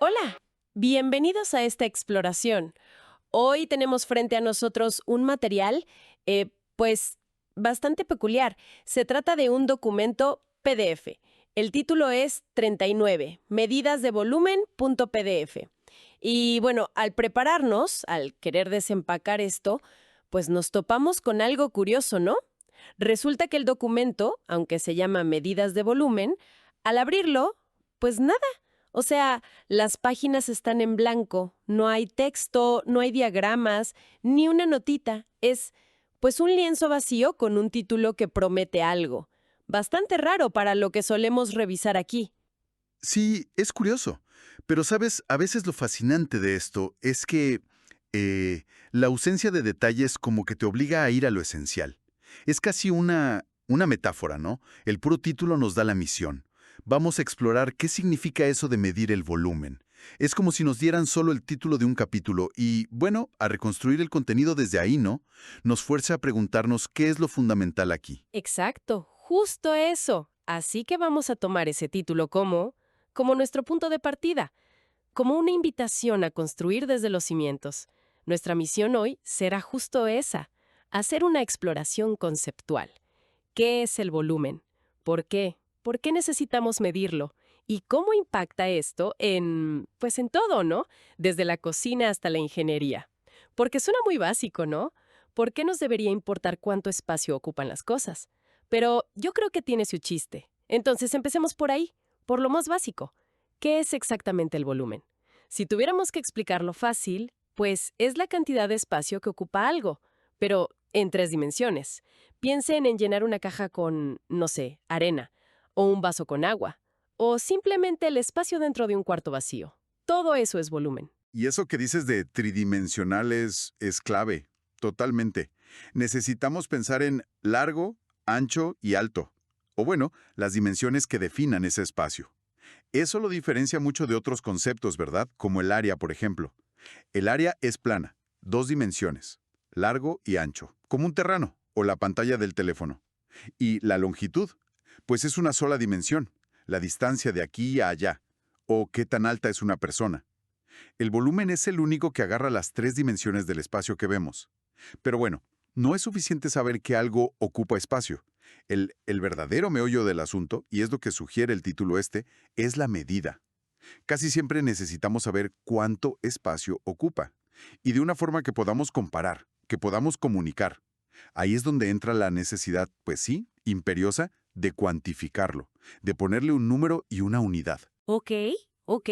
Hola, bienvenidos a esta exploración. Hoy tenemos frente a nosotros un material, pues, bastante peculiar. Se trata de un documento PDF. El título es 39, medidas de volumen.pdf. Y bueno, al prepararnos, al querer desempacar esto, pues nos topamos con algo curioso, ¿no? Resulta que el documento, aunque se llama medidas de volumen, al abrirlo, pues nada. O sea, las páginas están en blanco, no hay texto, no hay diagramas, ni una notita. Es, pues, un lienzo vacío con un título que promete algo. Bastante raro para lo que solemos revisar aquí. Sí, es curioso. Pero sabes, a veces lo fascinante de esto es que la ausencia de detalles como que te obliga a ir a lo esencial. Es casi una metáfora, ¿no? El puro título nos da la misión. Vamos a explorar qué significa eso de medir el volumen. Es como si nos dieran solo el título de un capítulo y, bueno, a reconstruir el contenido desde ahí, ¿no? Nos fuerza a preguntarnos qué es lo fundamental aquí. Exacto, justo eso. Así que vamos a tomar ese título como nuestro punto de partida, como una invitación a construir desde los cimientos. Nuestra misión hoy será justo esa, hacer una exploración conceptual. ¿Qué es el volumen? ¿Por qué? ¿Por qué necesitamos medirlo? ¿Y cómo impacta esto pues en todo, ¿no? Desde la cocina hasta la ingeniería. Porque suena muy básico, ¿no? ¿Por qué nos debería importar cuánto espacio ocupan las cosas? Pero yo creo que tiene su chiste. Entonces empecemos por ahí, por lo más básico. ¿Qué es exactamente el volumen? Si tuviéramos que explicarlo fácil, pues es la cantidad de espacio que ocupa algo, pero en 3 dimensiones. Piensen en llenar una caja con, no sé, arena, o un vaso con agua, o simplemente el espacio dentro de un cuarto vacío. Todo eso es volumen. Y eso que dices de tridimensional es clave, totalmente. Necesitamos pensar en largo, ancho y alto. O bueno, las dimensiones que definan ese espacio. Eso lo diferencia mucho de otros conceptos, ¿verdad? Como el área, por ejemplo. El área es plana, 2 dimensiones, largo y ancho, como un terreno o la pantalla del teléfono. Y la longitud, pues es una sola dimensión, la distancia de aquí a allá, o qué tan alta es una persona. El volumen es el único que agarra las 3 dimensiones del espacio que vemos. Pero bueno, no es suficiente saber que algo ocupa espacio. El verdadero meollo del asunto, y es lo que sugiere el título este, es la medida. Casi siempre necesitamos saber cuánto espacio ocupa, y de una forma que podamos comparar, que podamos comunicar. Ahí es donde entra la necesidad, pues sí, imperiosa, de cuantificarlo, de ponerle un número y una unidad. Ok, ok.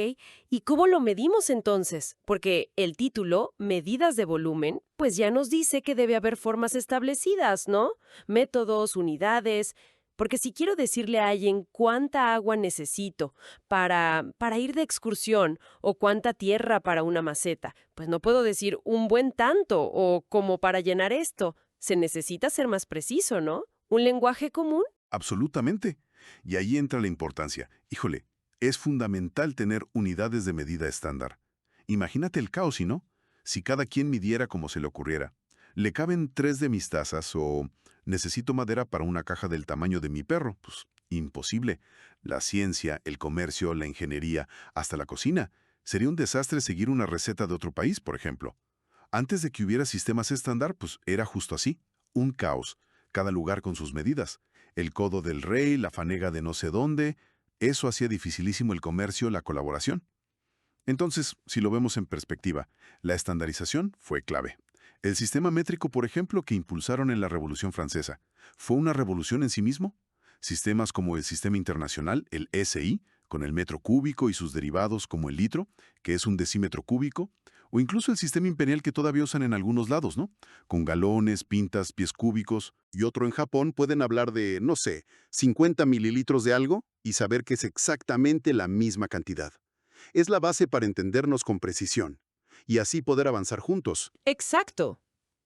¿Y cómo lo medimos entonces? Porque el título, medidas de volumen, pues ya nos dice que debe haber formas establecidas, ¿no? Métodos, unidades. Porque si quiero decirle a alguien cuánta agua necesito para ir de excursión o cuánta tierra para una maceta, pues no puedo decir un buen tanto o como para llenar esto. Se necesita ser más preciso, ¿no? ¿Un lenguaje común? Absolutamente. Y ahí entra la importancia. Híjole, es fundamental tener unidades de medida estándar. Imagínate el caos, ¿y no? Si cada quien midiera como se le ocurriera. ¿Le caben 3 de mis tazas o necesito madera para una caja del tamaño de mi perro? Pues imposible. La ciencia, el comercio, la ingeniería, hasta la cocina. Sería un desastre seguir una receta de otro país, por ejemplo. Antes de que hubiera sistemas estándar, pues era justo así, un caos, cada lugar con sus medidas. El codo del rey, la fanega de no sé dónde, eso hacía dificilísimo el comercio, la colaboración. Entonces, si lo vemos en perspectiva, la estandarización fue clave. El sistema métrico, por ejemplo, que impulsaron en la Revolución Francesa, ¿fue una revolución en sí mismo? Sistemas como el Sistema Internacional, el SI, con el metro cúbico y sus derivados como el litro, que es un decímetro cúbico, o incluso el sistema imperial que todavía usan en algunos lados, ¿no? Con galones, pintas, pies cúbicos. Y otro en Japón pueden hablar de, no sé, 50 mililitros de algo y saber que es exactamente la misma cantidad. Es la base para entendernos con precisión y así poder avanzar juntos. Exacto.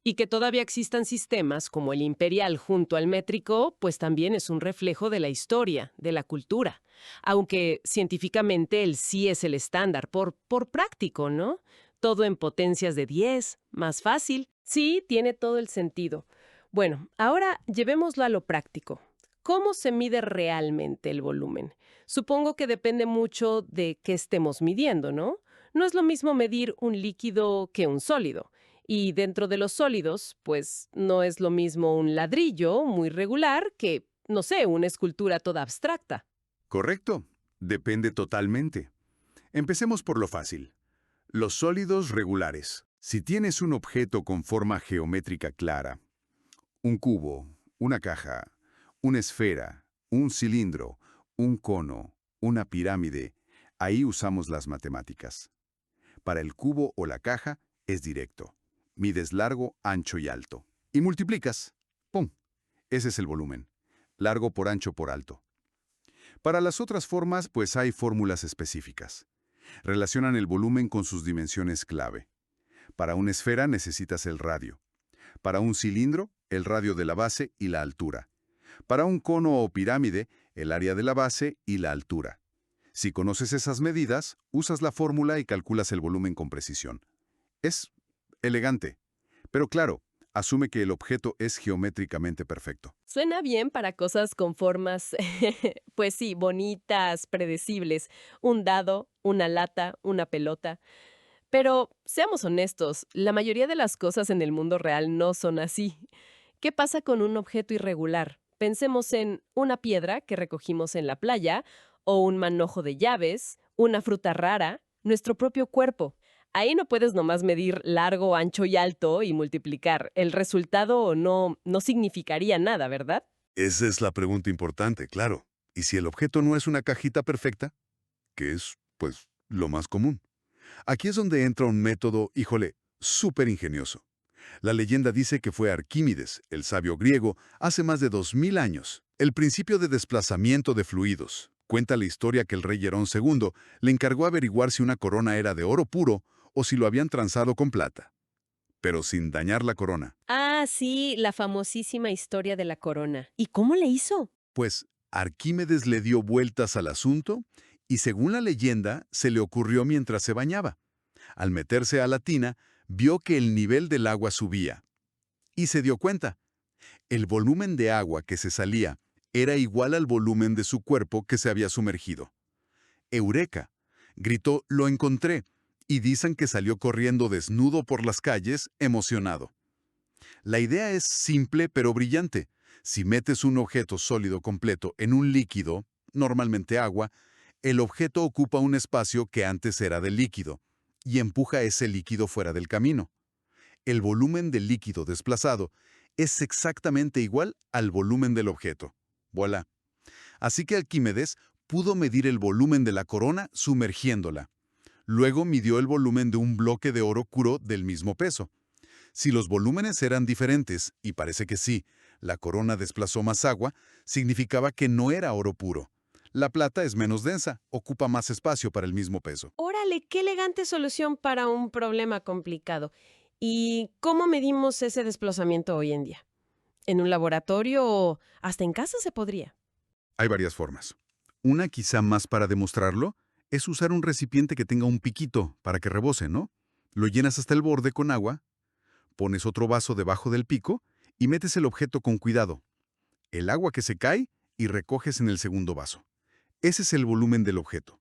Y que todavía existan sistemas como el imperial junto al métrico, pues también es un reflejo de la historia, de la cultura. Aunque científicamente el sí es el estándar, por práctico, ¿no? Todo en potencias de 10, más fácil. Sí, tiene todo el sentido. Bueno, ahora llevémoslo a lo práctico. ¿cómo se mide realmente el volumen? Supongo que depende mucho de qué estemos midiendo, ¿no? No es lo mismo medir un líquido que un sólido. Y dentro de los sólidos, pues no es lo mismo un ladrillo muy regular que, no sé, una escultura toda abstracta. Correcto. Depende totalmente. Empecemos por lo fácil. Los sólidos regulares. Si tienes un objeto con forma geométrica clara, un cubo, una caja, una esfera, un cilindro, un cono, una pirámide, ahí usamos las matemáticas. Para el cubo o la caja es directo. Mides largo, ancho y alto. Y multiplicas. ¡Pum! Ese es el volumen. Largo por ancho por alto. Para las otras formas, pues hay fórmulas específicas. Relacionan el volumen con sus dimensiones clave. Para una esfera necesitas el radio. Para un cilindro, el radio de la base y la altura. Para un cono o pirámide, el área de la base y la altura. Si conoces esas medidas, usas la fórmula y calculas el volumen con precisión. Es elegante, pero claro, asume que el objeto es geométricamente perfecto. Suena bien para cosas con formas, pues sí, bonitas, predecibles. Un dado, una lata, una pelota. Pero, seamos honestos, la mayoría de las cosas en el mundo real no son así. ¿Qué pasa con un objeto irregular? Pensemos en una piedra que recogimos en la playa, o un manojo de llaves, una fruta rara, nuestro propio cuerpo. Ahí no puedes nomás medir largo, ancho y alto y multiplicar. El resultado no significaría nada, ¿verdad? Esa es la pregunta importante, claro. ¿Y si el objeto no es una cajita perfecta? Que es, pues, lo más común. Aquí es donde entra un método, híjole, súper ingenioso. La leyenda dice que fue Arquímedes, el sabio griego, hace más de 2000 años. El principio de desplazamiento de fluidos. Cuenta la historia que el rey Herón II le encargó averiguar si una corona era de oro puro o si lo habían transado con plata, pero sin dañar la corona. Ah, sí, la famosísima historia de la corona. ¿Y cómo le hizo? Pues Arquímedes le dio vueltas al asunto y, según la leyenda, se le ocurrió mientras se bañaba. Al meterse a la tina, vio que el nivel del agua subía. Y se dio cuenta. El volumen de agua que se salía era igual al volumen de su cuerpo que se había sumergido. ¡Eureka! Gritó, lo encontré, y dicen que salió corriendo desnudo por las calles, emocionado. La idea es simple pero brillante. Si metes un objeto sólido completo en un líquido, normalmente agua, el objeto ocupa un espacio que antes era de líquido y empuja ese líquido fuera del camino. El volumen del líquido desplazado es exactamente igual al volumen del objeto. Voilà. Así que Arquímedes pudo medir el volumen de la corona sumergiéndola. Luego midió el volumen de un bloque de oro puro del mismo peso. Si los volúmenes eran diferentes, y parece que sí, la corona desplazó más agua, significaba que no era oro puro. La plata es menos densa, ocupa más espacio para el mismo peso. Órale, qué elegante solución para un problema complicado. ¿Y cómo medimos ese desplazamiento hoy en día? ¿En un laboratorio o hasta en casa se podría? Hay varias formas. Una, quizá más para demostrarlo, es usar un recipiente que tenga un piquito para que rebose, ¿no? Lo llenas hasta el borde con agua, pones otro vaso debajo del pico y metes el objeto con cuidado. El agua que se cae y recoges en el segundo vaso. Ese es el volumen del objeto.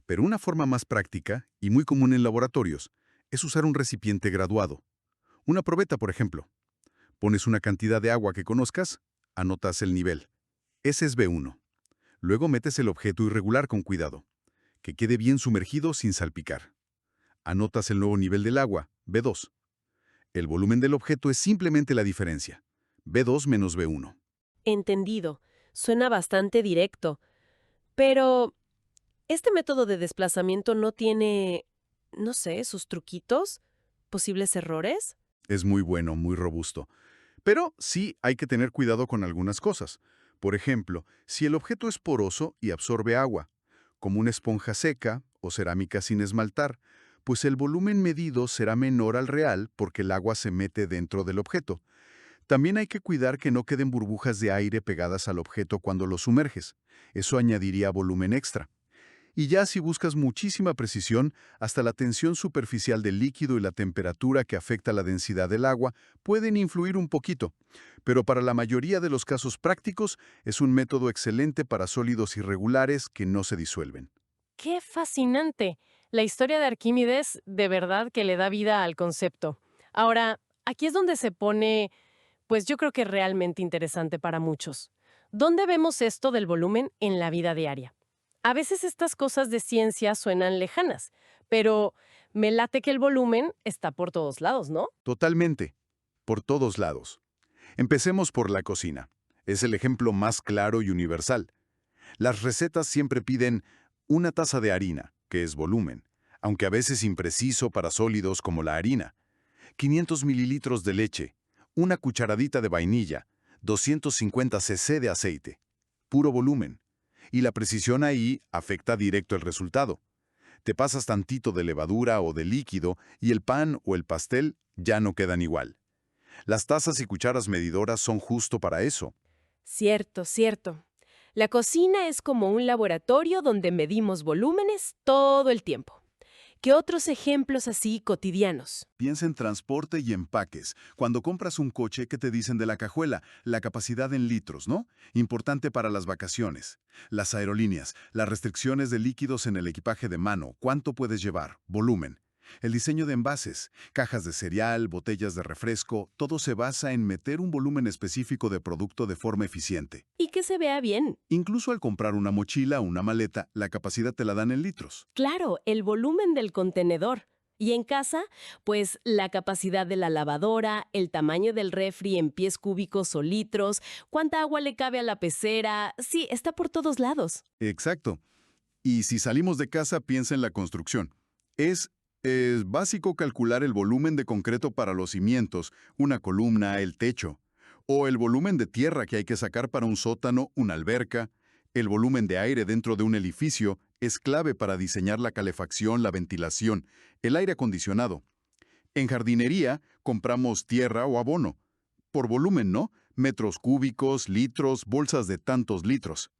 Pero una forma más práctica y muy común en laboratorios es usar un recipiente graduado. Una probeta, por ejemplo. Pones una cantidad de agua que conozcas, anotas el nivel. Ese es B1. Luego metes el objeto irregular con cuidado, que quede bien sumergido sin salpicar. Anotas el nuevo nivel del agua, B2. El volumen del objeto es simplemente la diferencia, B2 menos B1. Entendido. Suena bastante directo. Pero, ¿este método de desplazamiento no tiene, no sé, sus truquitos? ¿Posibles errores? Es muy bueno, muy robusto. Pero sí hay que tener cuidado con algunas cosas. Por ejemplo, si el objeto es poroso y absorbe agua, como una esponja seca o cerámica sin esmaltar, pues el volumen medido será menor al real porque el agua se mete dentro del objeto. También hay que cuidar que no queden burbujas de aire pegadas al objeto cuando lo sumerges. Eso añadiría volumen extra. Y ya si buscas muchísima precisión, hasta la tensión superficial del líquido y la temperatura que afecta la densidad del agua pueden influir un poquito. pero para la mayoría de los casos prácticos es un método excelente para sólidos irregulares que no se disuelven. ¡Qué fascinante! La historia de Arquímedes de verdad que le da vida al concepto. Ahora, aquí es donde se pone, pues yo creo que realmente interesante para muchos. ¿Dónde vemos esto del volumen en la vida diaria? A veces estas cosas de ciencia suenan lejanas, pero me late que el volumen está por todos lados, ¿no? Totalmente, por todos lados. Empecemos por la cocina. Es el ejemplo más claro y universal. Las recetas siempre piden una taza de harina, que es volumen, aunque a veces impreciso para sólidos como la harina, 500 mililitros de leche, una cucharadita de vainilla, 250 cc de aceite, puro volumen. Y la precisión ahí afecta directo el resultado. Te pasas tantito de levadura o de líquido y el pan o el pastel ya no quedan igual. Las tazas y cucharas medidoras son justo para eso. Cierto, cierto. La cocina es como un laboratorio donde medimos volúmenes todo el tiempo. ¿Qué otros ejemplos así cotidianos? Piensa en transporte y empaques. Cuando compras un coche, ¿qué te dicen de la cajuela? La capacidad en litros, ¿no? Importante para las vacaciones. Las aerolíneas, las restricciones de líquidos en el equipaje de mano. ¿Cuánto puedes llevar? Volumen. El diseño de envases, cajas de cereal, botellas de refresco, todo se basa en meter un volumen específico de producto de forma eficiente. Y que se vea bien. Incluso al comprar una mochila o una maleta, la capacidad te la dan en litros. Claro, el volumen del contenedor. Y en casa, pues la capacidad de la lavadora, el tamaño del refri en pies cúbicos o litros, cuánta agua le cabe a la pecera. Sí, está por todos lados. Exacto. Y si salimos de casa, piensa en la construcción. Es básico calcular el volumen de concreto para los cimientos, una columna, el techo, o el volumen de tierra que hay que sacar para un sótano, una alberca. El volumen de aire dentro de un edificio es clave para diseñar la calefacción, la ventilación, el aire acondicionado. En jardinería, compramos tierra o abono. Por volumen, ¿no? Metros cúbicos, litros, bolsas de tantos litros.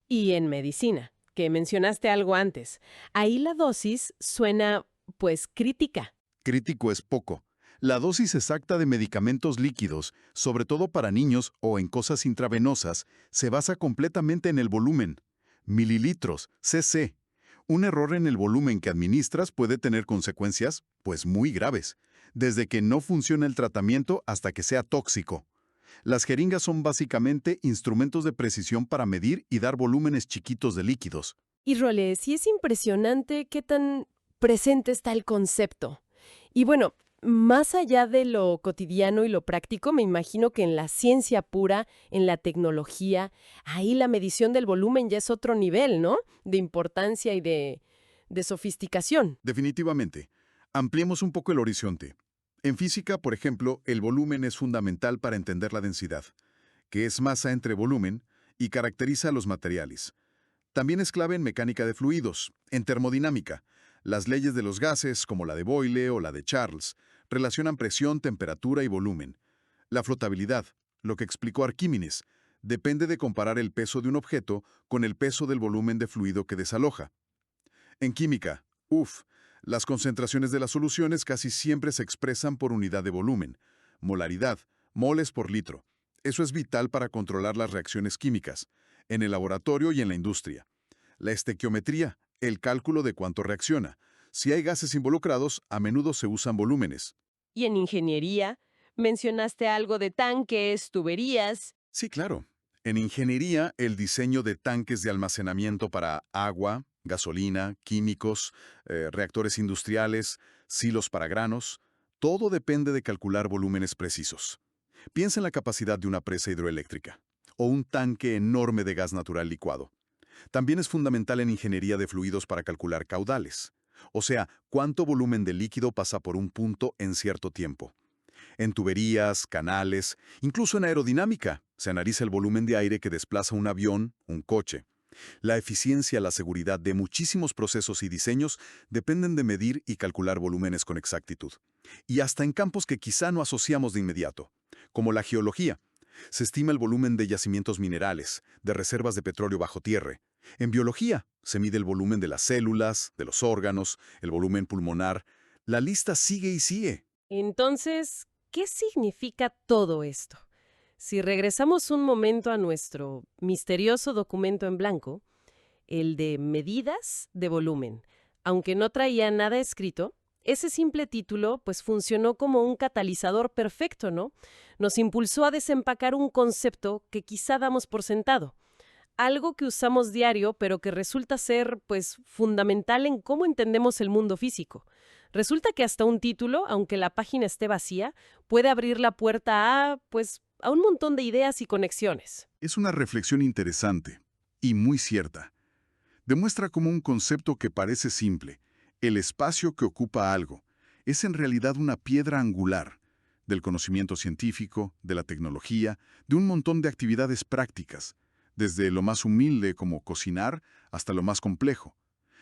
Y en medicina, que mencionaste algo antes, ahí la dosis suena, pues, crítica. Crítico es poco. La dosis exacta de medicamentos líquidos, sobre todo para niños o en cosas intravenosas, se basa completamente en el volumen. Mililitros, cc. Un error en el volumen que administras puede tener consecuencias, pues muy graves, desde que no funciona el tratamiento hasta que sea tóxico. Las jeringas son básicamente instrumentos de precisión para medir y dar volúmenes chiquitos de líquidos. Y Role, sí es impresionante qué tan presente está el concepto. Y bueno, más allá de lo cotidiano y lo práctico, me imagino que en la ciencia pura, en la tecnología, ahí la medición del volumen ya es otro nivel, ¿no? De importancia y de sofisticación. Definitivamente. Ampliemos un poco el horizonte. En física, por ejemplo, el volumen es fundamental para entender la densidad, que es masa entre volumen y caracteriza a los materiales. También es clave en mecánica de fluidos, en termodinámica. Las leyes de los gases, como la de Boyle o la de Charles, relacionan presión, temperatura y volumen. La flotabilidad, lo que explicó Arquímedes, depende de comparar el peso de un objeto con el peso del volumen de fluido que desaloja. En química, las concentraciones de las soluciones casi siempre se expresan por unidad de volumen, molaridad, moles por litro. Eso es vital para controlar las reacciones químicas, en el laboratorio y en la industria. La estequiometría, el cálculo de cuánto reacciona. Si hay gases involucrados, a menudo se usan volúmenes. Y en ingeniería, mencionaste algo de tanques, tuberías. Sí, claro. En ingeniería, el diseño de tanques de almacenamiento para agua, gasolina, químicos, reactores industriales, silos para granos, todo depende de calcular volúmenes precisos. Piensa en la capacidad de una presa hidroeléctrica o un tanque enorme de gas natural licuado. También es fundamental en ingeniería de fluidos para calcular caudales, o sea, cuánto volumen de líquido pasa por un punto en cierto tiempo. En tuberías, canales, incluso en aerodinámica, se analiza el volumen de aire que desplaza un avión, un coche. La eficiencia, la seguridad de muchísimos procesos y diseños dependen de medir y calcular volúmenes con exactitud. Y hasta en campos que quizá no asociamos de inmediato, como la geología. Se estima el volumen de yacimientos minerales, de reservas de petróleo bajo tierra. En biología, se mide el volumen de las células, de los órganos, el volumen pulmonar. La lista sigue y sigue. Entonces, ¿qué significa todo esto? Si regresamos un momento a nuestro misterioso documento en blanco, el de medidas de volumen, aunque no traía nada escrito, ese simple título pues funcionó como un catalizador perfecto, ¿no? Nos impulsó a desempacar un concepto que quizá damos por sentado, algo que usamos diario, pero que resulta ser, pues, fundamental en cómo entendemos el mundo físico. Resulta que hasta un título, aunque la página esté vacía, puede abrir la puerta a, pues, a un montón de ideas y conexiones. Es una reflexión interesante y muy cierta. Demuestra cómo un concepto que parece simple, el espacio que ocupa algo, es en realidad una piedra angular del conocimiento científico, de la tecnología, de un montón de actividades prácticas, desde lo más humilde como cocinar hasta lo más complejo.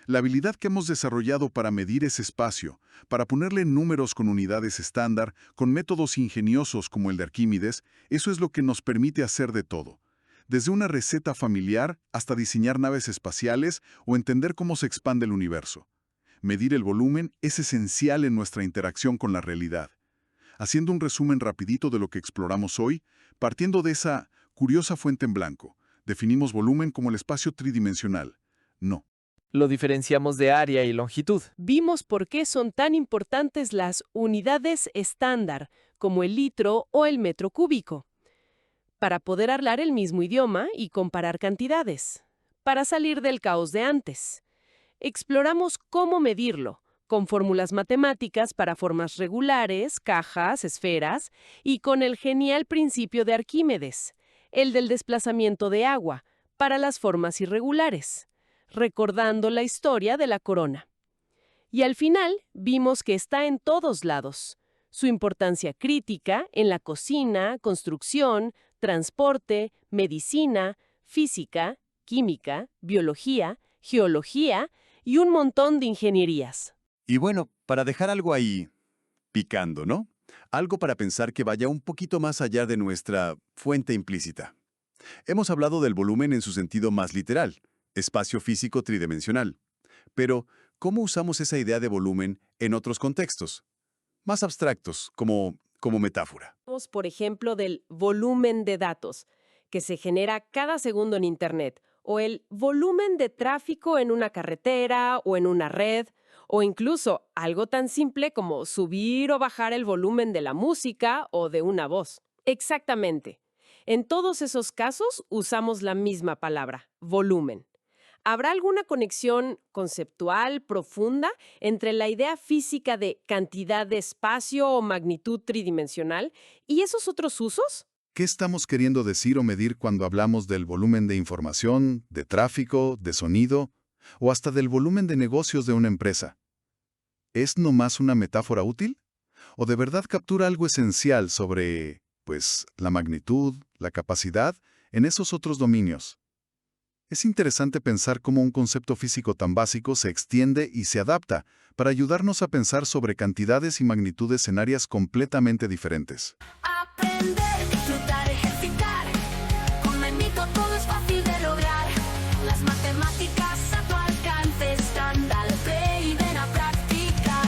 La habilidad que hemos desarrollado para medir ese espacio, para ponerle números con unidades estándar, con métodos ingeniosos como el de Arquímedes, eso es lo que nos permite hacer de todo. Desde una receta familiar hasta diseñar naves espaciales o entender cómo se expande el universo. Medir el volumen es esencial en nuestra interacción con la realidad. Haciendo un resumen rapidito de lo que exploramos hoy, partiendo de esa curiosa fuente en blanco, definimos volumen como el espacio tridimensional. No. Lo diferenciamos de área y longitud. Vimos por qué son tan importantes las unidades estándar, como el litro o el metro cúbico, para poder hablar el mismo idioma y comparar cantidades, para salir del caos de antes. Exploramos cómo medirlo, con fórmulas matemáticas para formas regulares, cajas, esferas, y con el genial principio de Arquímedes, el del desplazamiento de agua, para las formas irregulares, recordando la historia de la corona. Y al final vimos que está en todos lados. Su importancia crítica en la cocina, construcción, transporte, medicina, física, química, biología, geología y un montón de ingenierías. Y bueno, para dejar algo ahí picando, ¿no? Algo para pensar que vaya un poquito más allá de nuestra fuente implícita. Hemos hablado del volumen en su sentido más literal, espacio físico tridimensional. Pero, ¿cómo usamos esa idea de volumen en otros contextos? Más abstractos, como metáfora. Por ejemplo, del volumen de datos que se genera cada segundo en Internet, o el volumen de tráfico en una carretera o en una red, o incluso algo tan simple como subir o bajar el volumen de la música o de una voz. Exactamente. En todos esos casos usamos la misma palabra, volumen. ¿Habrá alguna conexión conceptual profunda entre la idea física de cantidad de espacio o magnitud tridimensional y esos otros usos? ¿Qué estamos queriendo decir o medir cuando hablamos del volumen de información, de tráfico, de sonido, o hasta del volumen de negocios de una empresa? ¿Es nomás una metáfora útil? ¿O de verdad captura algo esencial sobre, pues, la magnitud, la capacidad en esos otros dominios? Es interesante pensar cómo un concepto físico tan básico se extiende y se adapta para ayudarnos a pensar sobre cantidades y magnitudes en áreas completamente diferentes. Aprender.